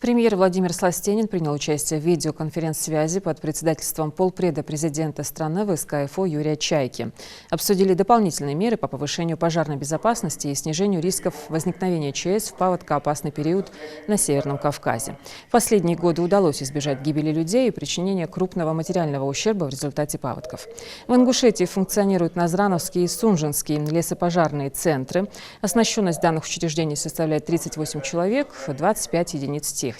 Премьер Владимир Сластенин принял участие в видеоконференц-связи под председательством полпреда президента страны ВСКФО Юрия Чайки. Обсудили дополнительные меры по повышению пожарной безопасности и снижению рисков возникновения ЧС в паводкоопасный период на Северном Кавказе. В последние годы удалось избежать гибели людей и причинения крупного материального ущерба в результате паводков. В Ингушетии функционируют Назрановские и Сунжинские лесопожарные центры. Оснащенность данных учреждений составляет 38 человек, 25 единиц техники.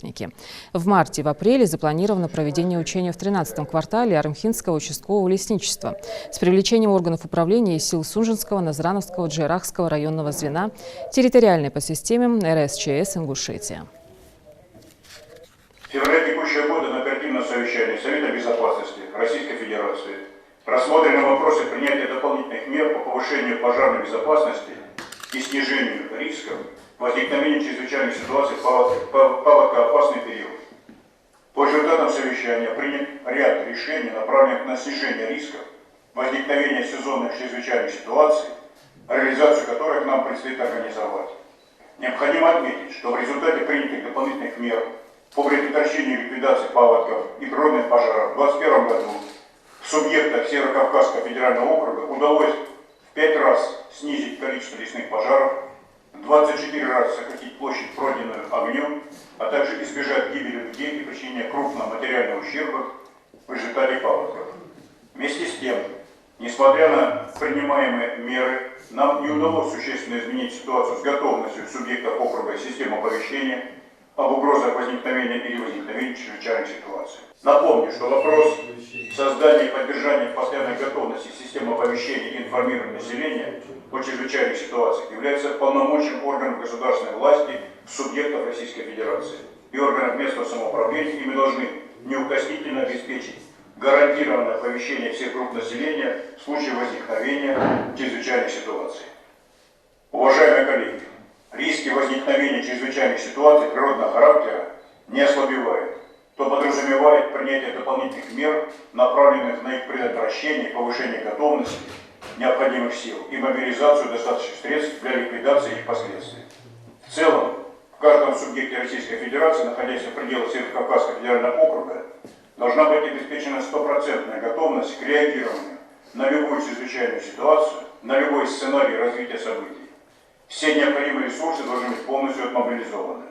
В марте и в апреле запланировано проведение учения в 13-м квартале Арымхинского участкового лесничества с привлечением органов управления и сил Сунжинского, Назрановского, Джейрахского районного звена, территориальной подсистеме РСЧС Ингушетия. В феврале текущего года на оперативном совещании Совета Безопасности Российской Федерации рассмотрены вопросы принятия дополнительных мер по повышению пожарной безопасности и снижению рисков возникновения чрезвычайных ситуаций в паводкоопасный период. По результатам совещания принят ряд решений, направленных на снижение рисков возникновения сезонных чрезвычайных ситуаций, реализацию которых нам предстоит организовать. Необходимо отметить, что в результате принятых дополнительных мер по предотвращению и ликвидации паводков и природных пожаров в 2021 году в субъектах Северо-Кавказского федерального округа удалось в 5 раз снизить количество лесных пожаров, 24 раза сократить площадь, пройденную огнем, а также избежать гибели людей и причинения крупного материального ущерба в результате паводков. Вместе с тем, несмотря на принимаемые меры, нам не удалось существенно изменить ситуацию с готовностью субъектов округа и системы оповещения об угрозах возникновения или возникновения чрезвычайных ситуаций. Напомню, что вопрос создания и поддержания постоянной готовности системы оповещения и информирования населения о чрезвычайных ситуациях является полномочием органов государственной власти субъектов Российской Федерации и органов местного самоуправления. Ими должны неукоснительно обеспечить гарантированное оповещение всех групп населения в случае возникновения чрезвычайных ситуаций. Уважаемые коллеги, риски возникновения чрезвычайных ситуаций природного характера не ослабевают, то подразумевает принятие дополнительных мер, направленных на их предотвращение и повышение готовности необходимых сил и мобилизацию достаточных средств для ликвидации их последствий. В целом, в каждом субъекте Российской Федерации, находящемся в пределах Северо-Кавказского федерального округа, должна быть обеспечена стопроцентная готовность к реагированию на любую чрезвычайную ситуацию, на любой сценарий развития событий. Все необходимые ресурсы должны быть полностью отмобилизованы.